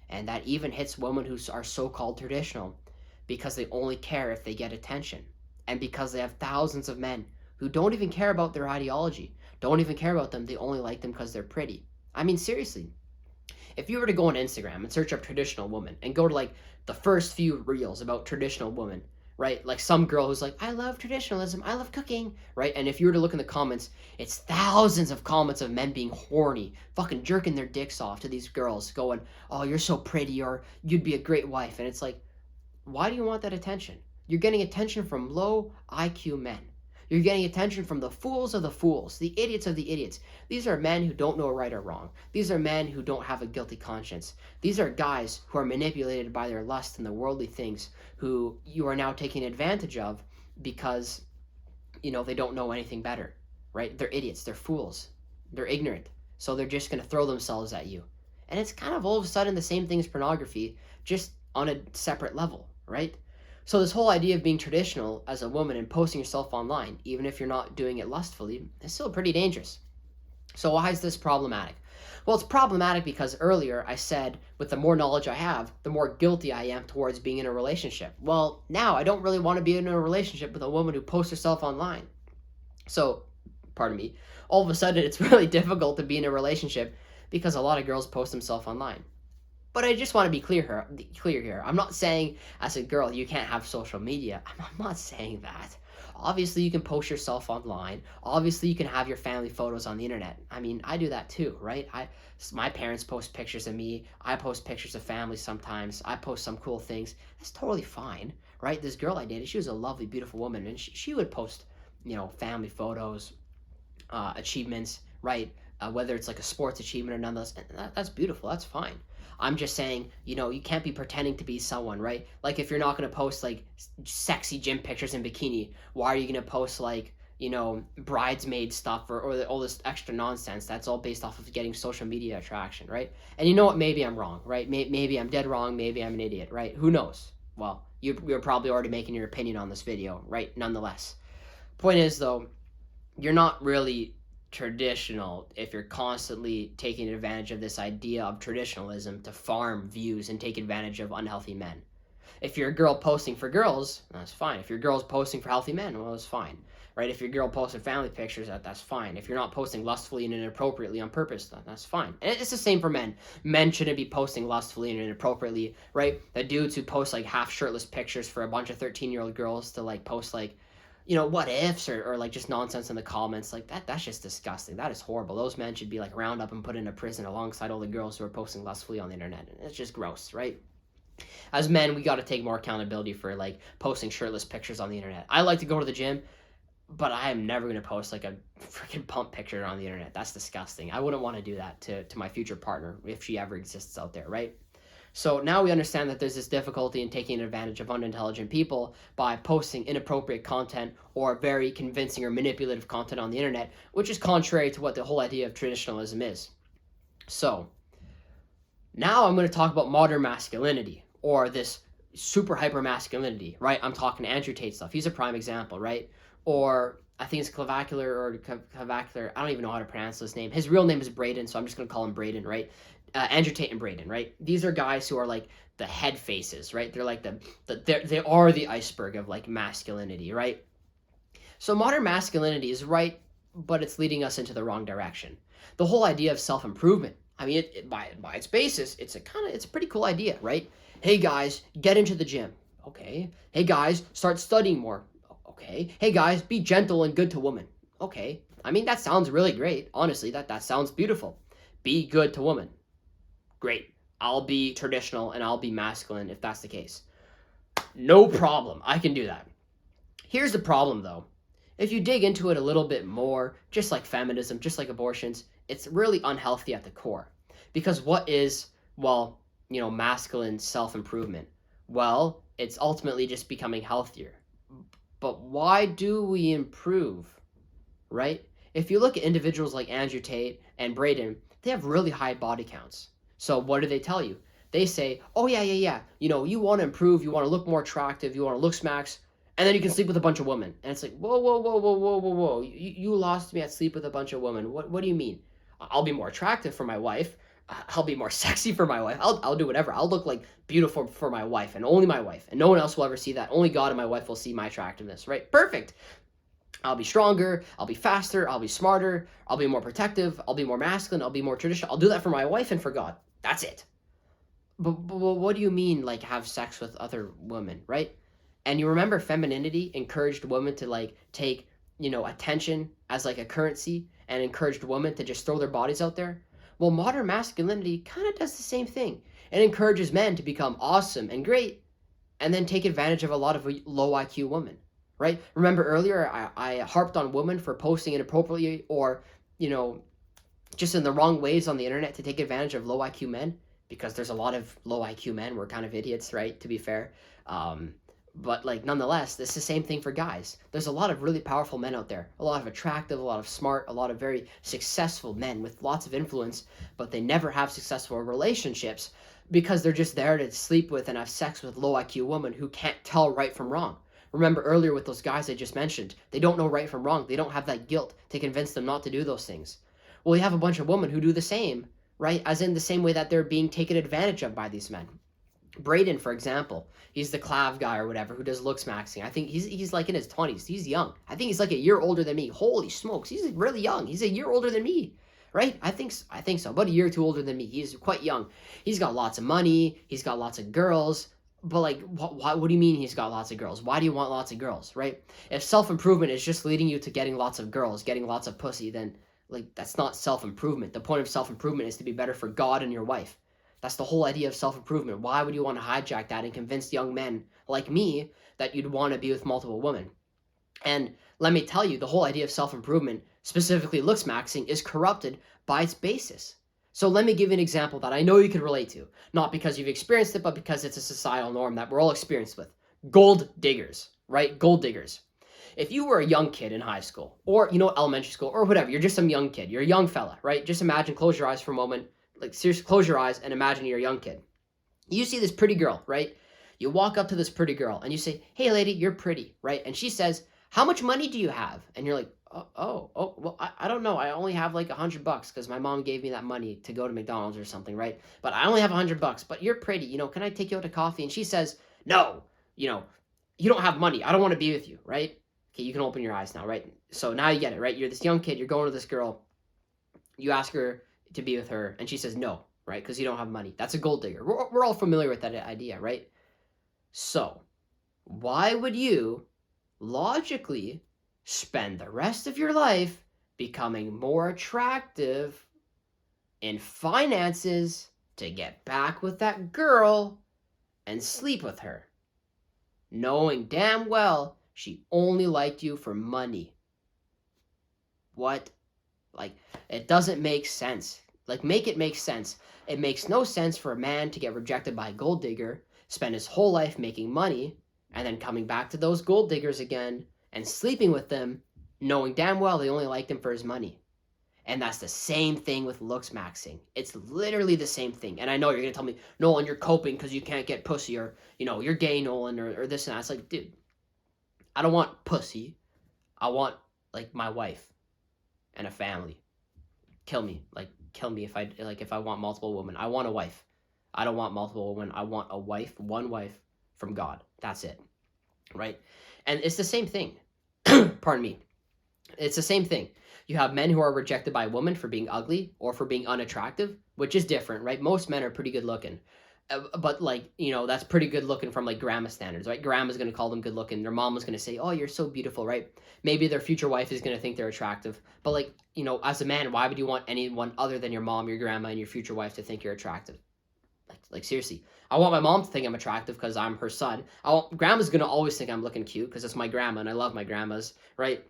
Speaker 1: And that even hits women who are so-called traditional, because they only care if they get attention. And because they have thousands of men who don't even care about their ideology, don't even care about them, they only like them because they're pretty. I mean, seriously, if you were to go on Instagram and search up traditional woman and go to like the first few reels about traditional women, right? Like some girl who's like, I love traditionalism, I love cooking, right? And if you were to look in the comments, it's thousands of comments of men being horny, fucking jerking their dicks off to these girls, going, oh, you're so pretty, or you'd be a great wife. And it's like, why do you want that attention? You're getting attention from low IQ men. You're getting attention from the fools of the fools, the idiots of the idiots. These are men who don't know right or wrong. These are men who don't have a guilty conscience. These are guys who are manipulated by their lust and the worldly things, who you are now taking advantage of because, they don't know anything better, right? They're idiots. They're fools. They're ignorant. So they're just going to throw themselves at you. And it's kind of all of a sudden the same thing as pornography, just on a separate level, right? So this whole idea of being traditional as a woman and posting yourself online, even if you're not doing it lustfully, is still pretty dangerous. So why is this problematic? Well, it's problematic because earlier I said with the more knowledge I have, the more guilty I am towards being in a relationship. Well, now I don't really want to be in a relationship with a woman who posts herself online. So, pardon me, all of a sudden it's really difficult to be in a relationship because a lot of girls post themselves online. But I just want to be clear here. I'm not saying as a girl you can't have social media. I'm not saying that. Obviously, you can post yourself online. Obviously, you can have your family photos on the internet. I mean, I do that too, right? My parents post pictures of me. I post pictures of family sometimes. I post some cool things. That's totally fine, right? This girl I dated, she was a lovely, beautiful woman, and she would post, family photos, achievements, right? Whether it's like a sports achievement or nonetheless, that's beautiful. That's fine. I'm just saying, you can't be pretending to be someone, right? Like if you're not going to post like sexy gym pictures in bikini, why are you going to post like, bridesmaid stuff or all this extra nonsense? That's all based off of getting social media attraction, right? And you know what? Maybe I'm wrong, right? Maybe I'm dead wrong. Maybe I'm an idiot, right? Who knows? Well, you're probably already making your opinion on this video, right? Nonetheless. Point is, though, you're not really traditional if you're constantly taking advantage of this idea of traditionalism to farm views and take advantage of unhealthy men. If you're a girl posting for girls, that's fine. If your girl's posting for healthy men, well, that's fine, right? If your girl posting family pictures, that's fine. If you're not posting lustfully and inappropriately on purpose, that's fine. And it's the same for men. Men shouldn't be posting lustfully and inappropriately, right? The dudes who post like half shirtless pictures for a bunch of 13-year-old girls to like post like, what ifs or like just nonsense in the comments, like that's just disgusting. That is horrible. Those men should be like rounded up and put into prison alongside all the girls who are posting lustfully on the internet. It's just gross, right? As men, we got to take more accountability for like posting shirtless pictures on the internet. I like to go to the gym, but I am never going to post like a freaking pump picture on the internet. That's disgusting. I wouldn't want to do that to my future partner if she ever exists out there, right? So now we understand that there's this difficulty in taking advantage of unintelligent people by posting inappropriate content or very convincing or manipulative content on the internet, which is contrary to what the whole idea of traditionalism is. So now I'm going to talk about modern masculinity, or this super hyper masculinity, right? I'm talking Andrew Tate stuff. He's a prime example, right? Or I think it's Clavacular. I don't even know how to pronounce his name. His real name is Braden, so I'm just going to call him Braden, right? Andrew Tate and Braden, right? These are guys who are like the head faces, right? They're like they are the iceberg of like masculinity, right? So modern masculinity is right, but it's leading us into the wrong direction. The whole idea of self-improvement, I mean, by its basis, it's a pretty cool idea, right? Hey guys, get into the gym. Okay. Hey guys, start studying more. Okay. Hey guys, be gentle and good to women. Okay. I mean, that sounds really great. Honestly, that sounds beautiful. Be good to women. Great. I'll be traditional and I'll be masculine if that's the case. No problem. I can do that. Here's the problem though. If you dig into it a little bit more, just like feminism, just like abortions, it's really unhealthy at the core. Because what is, well, masculine self improvement? Well, it's ultimately just becoming healthier. But why do we improve, right? If you look at individuals like Andrew Tate and Braden, they have really high body counts. So what do they tell you? They say, oh, yeah. You want to improve, you want to look more attractive, you want to look smacks, and then you can sleep with a bunch of women. And it's like, whoa. You lost me at sleep with a bunch of women. What do you mean? I'll be more attractive for my wife. I'll be more sexy for my wife. I'll do whatever. I'll look like beautiful for my wife and only my wife. And no one else will ever see that. Only God and my wife will see my attractiveness, right? Perfect. I'll be stronger, I'll be faster, I'll be smarter, I'll be more protective, I'll be more masculine, I'll be more traditional. I'll do that for my wife and for God. That's it. But what do you mean, like, have sex with other women, right? And you remember femininity encouraged women to, like, take, attention as, like, a currency and encouraged women to just throw their bodies out there? Well, modern masculinity kind of does the same thing. It encourages men to become awesome and great and then take advantage of a lot of low IQ women, right? Remember earlier, I harped on women for posting inappropriately or, you know, just in the wrong ways on the internet to take advantage of low IQ men because there's a lot of low IQ men. We're kind of idiots, right? To be fair. But like nonetheless, it's the same thing for guys. There's a lot of really powerful men out there, a lot of attractive, a lot of smart, a lot of very successful men with lots of influence, but they never have successful relationships because they're just there to sleep with and have sex with low IQ women who can't tell right from wrong. Remember earlier with those guys I just mentioned, they don't know right from wrong. They don't have that guilt to convince them not to do those things. Well, you have a bunch of women who do the same, right? As in the same way that they're being taken advantage of by these men. Braden, for example, he's the clav guy or whatever who does looks maxing. I think he's like in his 20s. He's young. I think he's like a year older than me. Holy smokes, he's really young. He's a year older than me, right? I think so. About a year or two older than me. He's quite young. He's got lots of money. He's got lots of girls. But like, what do you mean he's got lots of girls? Why do you want lots of girls, right? If self-improvement is just leading you to getting lots of girls, getting lots of pussy, then like that's not self-improvement. The point of self-improvement is to be better for God and your wife. That's the whole idea of self-improvement. Why would you want to hijack that and convince young men like me that you'd want to be with multiple women? And let me tell you, the whole idea of self-improvement, specifically looks maxing, is corrupted by its basis. So let me give you an example that I know you can relate to. Not because you've experienced it, but because it's a societal norm that we're all experienced with. Gold diggers, right? Gold diggers. If you were a young kid in high school or, elementary school or whatever, you're just some young kid, you're a young fella, right? Just imagine, close your eyes for a moment, like seriously, close your eyes and imagine you're a young kid. You see this pretty girl, right? You walk up to this pretty girl and you say, hey lady, you're pretty, right? And she says, how much money do you have? And you're like, well, I don't know. I only have like $100 because my mom gave me that money to go to McDonald's or something, right? But I only have $100, but you're pretty, can I take you out to coffee? And she says, no, you don't have money. I don't want to be with you, right? Okay, you can open your eyes now, right? So now you get it, right? You're this young kid, you're going to this girl, you ask her to be with her, and she says no, right? Because you don't have money. That's a gold digger. We're all familiar with that idea, right? So, why would you logically spend the rest of your life becoming more attractive in finances to get back with that girl and sleep with her, knowing damn well she only liked you for money? What? Like, it doesn't make sense. Like, make it make sense. It makes no sense for a man to get rejected by a gold digger, spend his whole life making money, and then coming back to those gold diggers again and sleeping with them, knowing damn well they only liked him for his money. And that's the same thing with looks maxing. It's literally the same thing. And I know you're going to tell me, Nolan, you're coping because you can't get pussy, or, you're gay, Nolan, or this and that. It's like, dude, I don't want pussy. I want, like, my wife and a family. Kill me if I want multiple women. I want a wife. I don't want multiple women. I want one wife from God. That's it, right? And it's the same thing. Pardon me. It's the same thing. You have men who are rejected by women for being ugly or for being unattractive, which is different, right? Most men are pretty good looking. But like, that's pretty good looking from like grandma standards, right? Grandma's going to call them good looking. Their mom was going to say, "Oh, you're so beautiful," right? Maybe their future wife is going to think they're attractive. But like, as a man, why would you want anyone other than your mom, your grandma, and your future wife to think you're attractive? Like seriously, I want my mom to think I'm attractive because I'm her son. Grandma's gonna always think I'm looking cute because it's my grandma and I love my grandmas, right?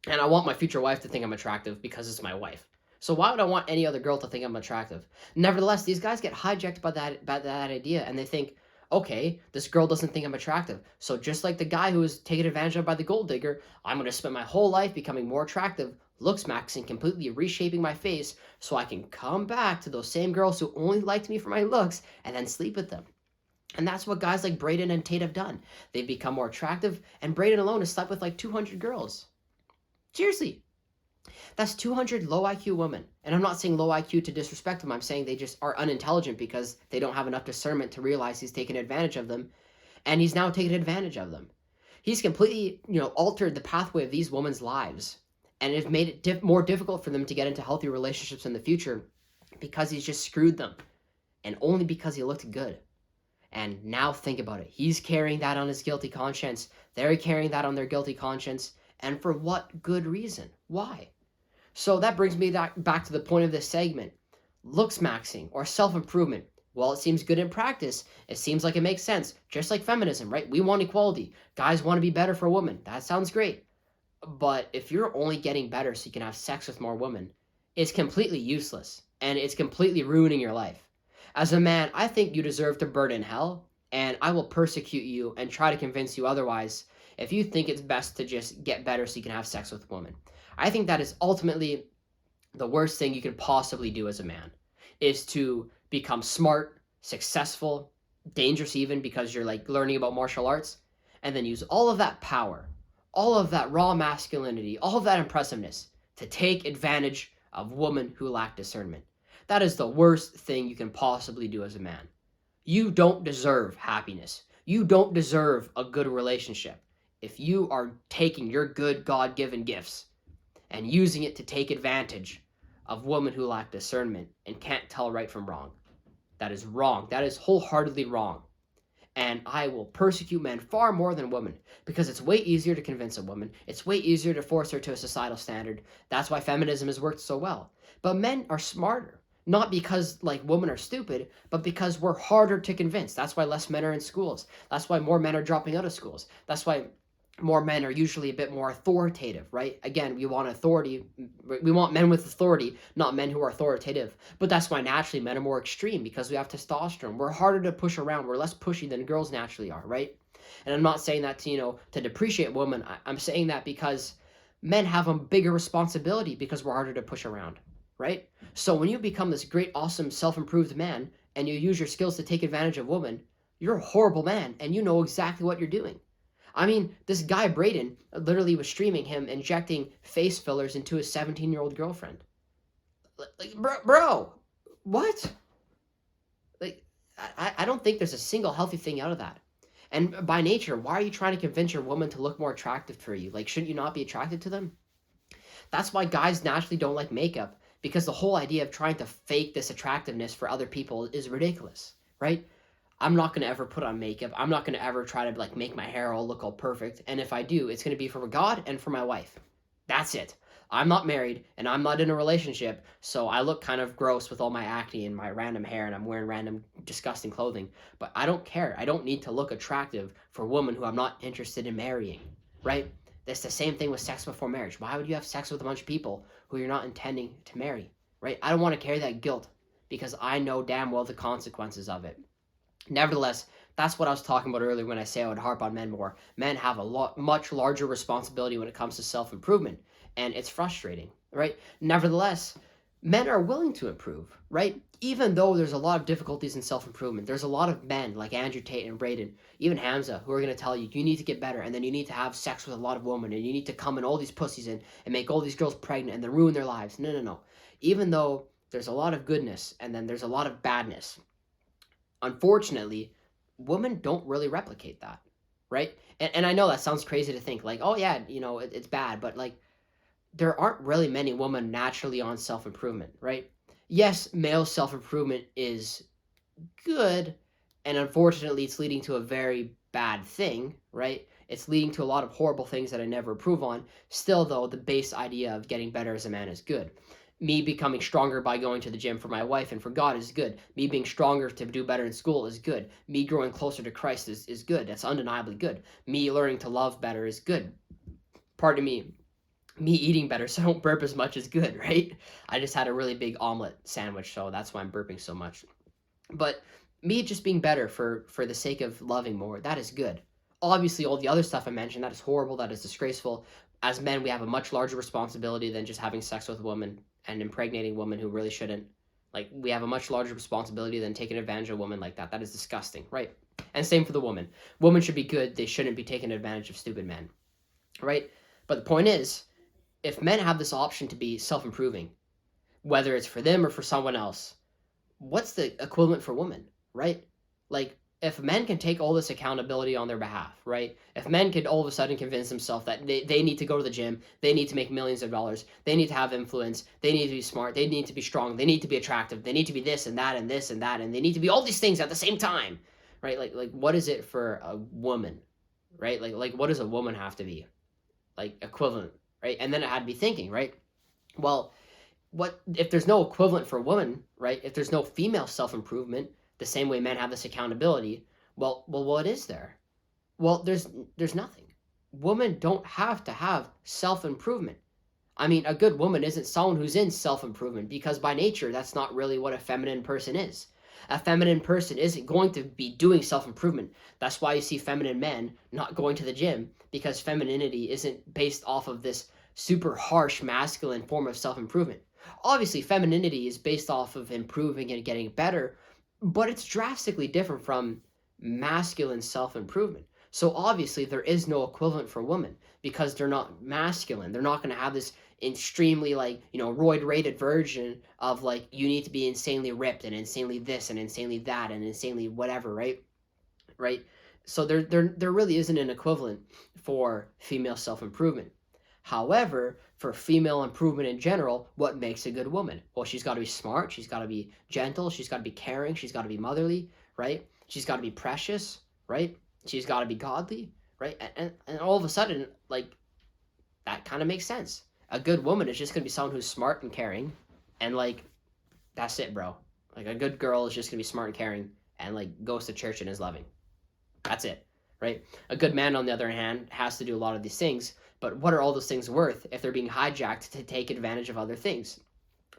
Speaker 1: And I want my future wife to think I'm attractive because it's my wife. So why would I want any other girl to think I'm attractive? Nevertheless, these guys get hijacked by that idea, and they think, okay, this girl doesn't think I'm attractive. So just like the guy who was taken advantage of by the gold digger, I'm gonna spend my whole life becoming more attractive, looks maxing, completely reshaping my face, so I can come back to those same girls who only liked me for my looks and then sleep with them. And that's what guys like Braden and Tate have done. They've become more attractive, and Braden alone has slept with like 200 girls. Seriously, that's 200 low IQ women. And I'm not saying low IQ to disrespect them. I'm saying they just are unintelligent because they don't have enough discernment to realize he's taken advantage of them. And he's now taken advantage of them. He's completely, altered the pathway of these women's lives. And it's made it more difficult for them to get into healthy relationships in the future because he's just screwed them. And only because he looked good. And now think about it. He's carrying that on his guilty conscience. They're carrying that on their guilty conscience. And for what good reason? Why? So that brings me back to the point of this segment. Looks maxing or self-improvement. Well, it seems good in practice. It seems like it makes sense. Just like feminism, right? We want equality. Guys want to be better for women. That sounds great. But if you're only getting better so you can have sex with more women, it's completely useless. And it's completely ruining your life. As a man, I think you deserve to burn in hell. And I will persecute you and try to convince you otherwise if you think it's best to just get better so you can have sex with women. I think that is ultimately the worst thing you can possibly do as a man, is to become smart, successful, dangerous even because you're like learning about martial arts, and then use all of that power, all of that raw masculinity, all of that impressiveness to take advantage of women who lack discernment. That is the worst thing you can possibly do as a man. You don't deserve happiness. You don't deserve a good relationship if you are taking your good God-given gifts and using it to take advantage of women who lack discernment and can't tell right from wrong. That is wrong. That is wholeheartedly wrong. And I will persecute men far more than women because it's way easier to convince a woman. It's way easier to force her to a societal standard. That's why feminism has worked so well. But men are smarter. Not because like women are stupid, but because we're harder to convince. That's why less men are in schools. That's why more men are dropping out of schools. That's why more men are usually a bit more authoritative, right? Again, we want authority. We want men with authority, not men who are authoritative. But that's why naturally men are more extreme because we have testosterone. We're harder to push around. We're less pushy than girls naturally are, right? And I'm not saying that to depreciate women. I'm saying that because men have a bigger responsibility because we're harder to push around, right? So when you become this great, awesome, self-improved man and you use your skills to take advantage of women, you're a horrible man and you know exactly what you're doing. I mean, this guy Braden literally was streaming him injecting face fillers into his 17-year-old girlfriend. Like, bro, what? Like, I don't think there's a single healthy thing out of that. And by nature, why are you trying to convince your woman to look more attractive for you? Like, shouldn't you not be attracted to them? That's why guys naturally don't like makeup, because the whole idea of trying to fake this attractiveness for other people is ridiculous, right? I'm not going to ever put on makeup. I'm not going to ever try to like make my hair all look all perfect. And if I do, it's going to be for God and for my wife. That's it. I'm not married and I'm not in a relationship, so I look kind of gross with all my acne and my random hair and I'm wearing random disgusting clothing. But I don't care. I don't need to look attractive for a woman who I'm not interested in marrying, right? That's the same thing with sex before marriage. Why would you have sex with a bunch of people who you're not intending to marry, right? I don't want to carry that guilt because I know damn well the consequences of it. Nevertheless, that's what I was talking about earlier when I say I would harp on men more. Men have a much larger responsibility when it comes to self-improvement, and it's frustrating, right? Nevertheless, men are willing to improve, right? Even though there's a lot of difficulties in self-improvement, there's a lot of men like Andrew Tate and Braden, even Hamza, who are going to tell you, you need to get better, and then you need to have sex with a lot of women, and you need to come in all these pussies and make all these girls pregnant, and then ruin their lives. No. Even though there's a lot of goodness, and then there's a lot of badness, unfortunately, women don't really replicate that. right? And I know that sounds crazy to think like, oh yeah, it's bad, but like there aren't really many women naturally on self-improvement, right? Yes, male self-improvement is good, and unfortunately it's leading to a very bad thing, right? It's leading to a lot of horrible things that I never approve on. Still though, the base idea of getting better as a man is good. Me becoming stronger by going to the gym for my wife and for God is good. Me being stronger to do better in school is good. Me growing closer to Christ is good. That's undeniably good. Me learning to love better is good. Pardon me eating better so I don't burp as much is good, right? I just had a really big omelet sandwich, so that's why I'm burping so much. But me just being better for the sake of loving more, that is good. Obviously, all the other stuff I mentioned, that is horrible, that is disgraceful. As men, we have a much larger responsibility than just having sex with women and impregnating women who really shouldn't. Like, we have a much larger responsibility than taking advantage of a woman like that. That is disgusting, right? And same for the woman. Women should be good. They shouldn't be taking advantage of stupid men, right? But the point is, if men have this option to be self-improving, whether it's for them or for someone else, what's the equivalent for women, right? Like, if men can take all this accountability on their behalf, right? If men could all of a sudden convince themselves that they need to go to the gym, they need to make millions of dollars, they need to have influence, they need to be smart, they need to be strong, they need to be attractive, they need to be this and that and this and that, and they need to be all these things at the same time, right? Like what is it for a woman, right? Like what does a woman have to be? Like equivalent, right? And then it had me thinking, right? Well, what if there's no equivalent for women, right? If there's no female self-improvement, the same way men have this accountability, well, what is there? Well, there's nothing. Women don't have to have self-improvement. I mean, a good woman isn't someone who's in self-improvement because by nature, that's not really what a feminine person is. A feminine person isn't going to be doing self-improvement. That's why you see feminine men not going to the gym because femininity isn't based off of this super harsh masculine form of self-improvement. Obviously, femininity is based off of improving and getting better, but it's drastically different from masculine self-improvement. So obviously, there is no equivalent for women because they're not masculine. They're not going to have this extremely like roid rated version of like you need to be insanely ripped and insanely this and insanely that and insanely whatever, right. So there really isn't an equivalent for female self-improvement. However, for female improvement in general, what makes a good woman? Well, she's got to be smart, she's got to be gentle, she's got to be caring, she's got to be motherly, right? She's got to be precious, right? She's got to be godly, right? And all of a sudden, like, that kind of makes sense. A good woman is just going to be someone who's smart and caring, and like that's it, bro. Like a good girl is just going to be smart and caring and like goes to church and is loving. That's it, right? A good man, on the other hand, has to do a lot of these things, but what are all those things worth if they're being hijacked to take advantage of other things?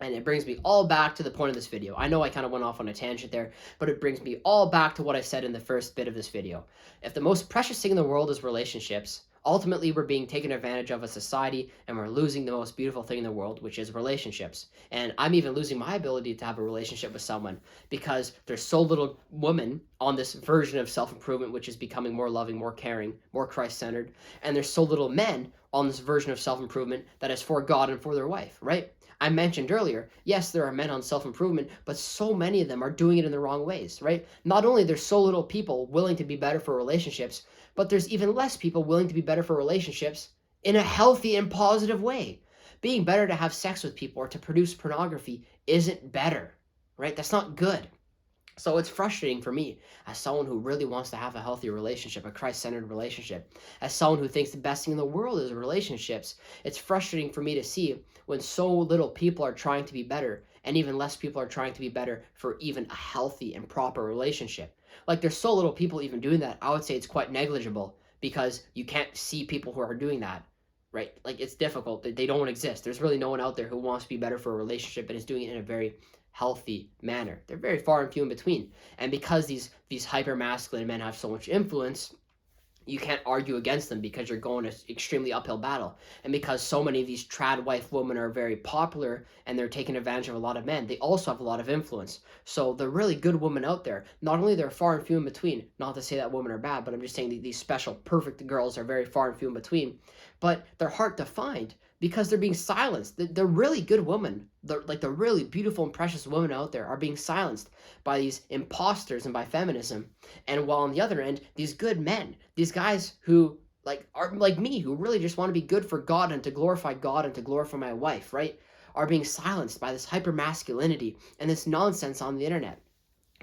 Speaker 1: And it brings me all back to the point of this video. I know I kind of went off on a tangent there, but it brings me all back to what I said in the first bit of this video. If the most precious thing in the world is relationships, ultimately we're being taken advantage of as society and we're losing the most beautiful thing in the world, which is relationships. And I'm even losing my ability to have a relationship with someone because there's so little women on this version of self-improvement, which is becoming more loving, more caring, more Christ-centered. And there's so little men on this version of self-improvement that is for God and for their wife, right? I mentioned earlier, yes, there are men on self-improvement, but so many of them are doing it in the wrong ways, right? Not only there's so little people willing to be better for relationships, but there's even less people willing to be better for relationships in a healthy and positive way. Being better to have sex with people or to produce pornography isn't better, right? That's not good. So it's frustrating for me as someone who really wants to have a healthy relationship, a Christ-centered relationship, as someone who thinks the best thing in the world is relationships. It's frustrating for me to see when so little people are trying to be better and even less people are trying to be better for even a healthy and proper relationship. Like there's so little people even doing that. I would say it's quite negligible because you can't see people who are doing that, right? Like it's difficult. They don't exist. There's really no one out there who wants to be better for a relationship and is doing it in a very healthy manner. They're very far and few in between. And because these hyper masculine men have so much influence, you can't argue against them because you're going an extremely uphill battle. And because so many of these trad wife women are very popular and they're taking advantage of a lot of men, they also have a lot of influence. So the really good women out there, not only they're far and few in between, not to say that women are bad, but I'm just saying these special perfect girls are very far and few in between, but they're hard to find because they're being silenced. The really good women, the really beautiful and precious women out there are being silenced by these imposters and by feminism. And while on the other end, these good men, these guys who are like me, who really just want to be good for God and to glorify God and to glorify my wife, right, are being silenced by this hyper masculinity and this nonsense on the internet.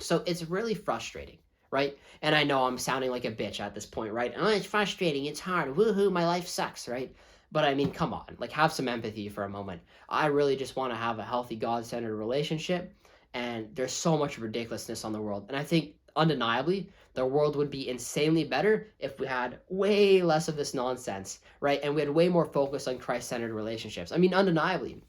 Speaker 1: So it's really frustrating, right? And I know I'm sounding like a bitch at this point, right? Oh, it's frustrating, it's hard, woohoo, my life sucks, right? But I mean, come on, like have some empathy for a moment. I really just want to have a healthy, God-centered relationship, and there's so much ridiculousness on the world. And I think undeniably, the world would be insanely better if we had way less of this nonsense, right? And we had way more focus on Christ-centered relationships. I mean, undeniably,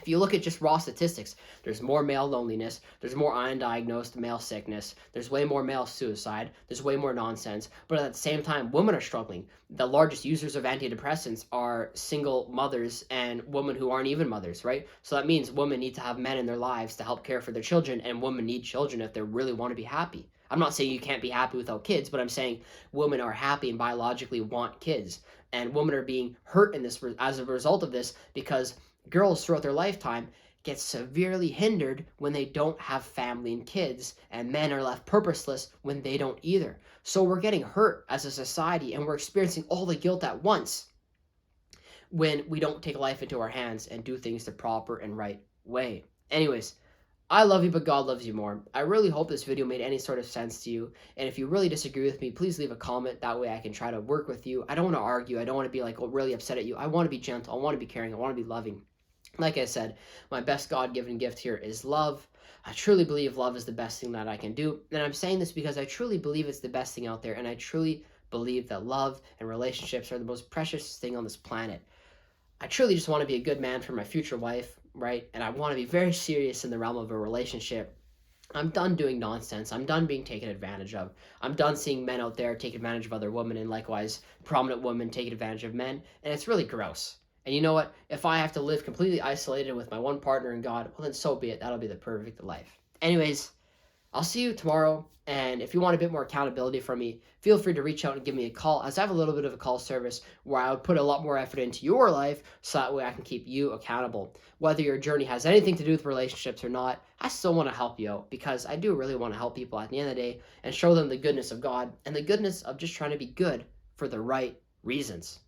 Speaker 1: if you look at just raw statistics, there's more male loneliness, there's more undiagnosed male sickness, there's way more male suicide, there's way more nonsense, but at the same time, women are struggling. The largest users of antidepressants are single mothers and women who aren't even mothers, right? So that means women need to have men in their lives to help care for their children, and women need children if they really want to be happy. I'm not saying you can't be happy without kids, but I'm saying women are happy and biologically want kids. And women are being hurt in this as a result of this because girls throughout their lifetime get severely hindered when they don't have family and kids, and men are left purposeless when they don't either. So we're getting hurt as a society, and we're experiencing all the guilt at once when we don't take life into our hands and do things the proper and right way. Anyways, I love you, but God loves you more. I really hope this video made any sort of sense to you. And if you really disagree with me, please leave a comment. That way I can try to work with you. I don't want to argue. I don't want to be like really upset at you. I want to be gentle. I want to be caring. I want to be loving. Like I said, my best God-given gift here is love. I truly believe love is the best thing that I can do. And I'm saying this because I truly believe it's the best thing out there. And I truly believe that love and relationships are the most precious thing on this planet. I truly just want to be a good man for my future wife, right? And I want to be very serious in the realm of a relationship. I'm done doing nonsense. I'm done being taken advantage of. I'm done seeing men out there take advantage of other women, and likewise prominent women taking advantage of men. And it's really gross. And you know what? If I have to live completely isolated with my one partner in God, well then so be it. That'll be the perfect life. Anyways, I'll see you tomorrow. And if you want a bit more accountability from me, feel free to reach out and give me a call, as I have a little bit of a call service where I would put a lot more effort into your life so that way I can keep you accountable. Whether your journey has anything to do with relationships or not, I still want to help you out because I do really want to help people at the end of the day and show them the goodness of God and the goodness of just trying to be good for the right reasons.